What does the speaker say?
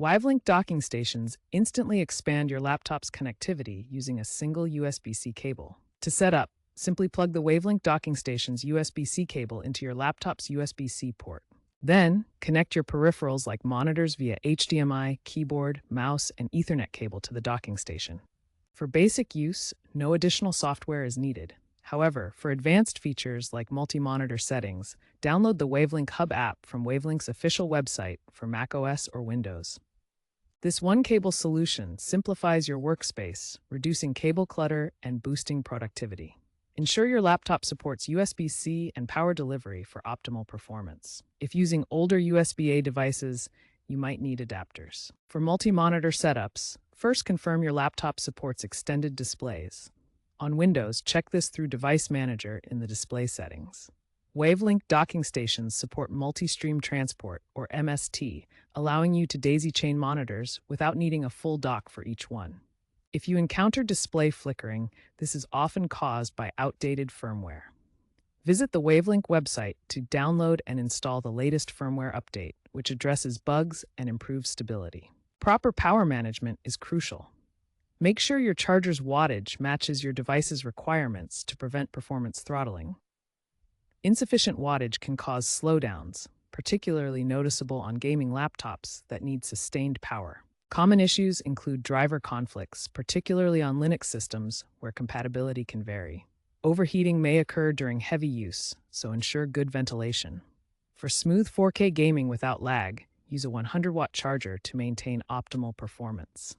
Wavlink docking stations instantly expand your laptop's connectivity using a single USB-C cable. To set up, simply plug the Wavlink docking station's USB-C cable into your laptop's USB-C port. Then, connect your peripherals like monitors via HDMI, keyboard, mouse, and Ethernet cable to the docking station. For basic use, no additional software is needed. However, for advanced features like multi-monitor settings, download the Wavlink Hub app from Wavelink's official website for macOS or Windows. This one-cable solution simplifies your workspace, reducing cable clutter and boosting productivity. Ensure your laptop supports USB-C and power delivery for optimal performance. If using older USB-A devices, you might need adapters. For multi-monitor setups, first confirm your laptop supports extended displays. On Windows, check this through Device Manager in the display settings. Wavlink docking stations support multi-stream transport, or MST, allowing you to daisy-chain monitors without needing a full dock for each one. If you encounter display flickering, this is often caused by outdated firmware. Visit the Wavlink website to download and install the latest firmware update, which addresses bugs and improves stability. Proper power management is crucial. Make sure your charger's wattage matches your device's requirements to prevent performance throttling. Insufficient wattage can cause slowdowns, particularly noticeable on gaming laptops that need sustained power. Common issues include driver conflicts, particularly on Linux systems where compatibility can vary. Overheating may occur during heavy use, so ensure good ventilation. For smooth 4K gaming without lag, use a 100-watt charger to maintain optimal performance.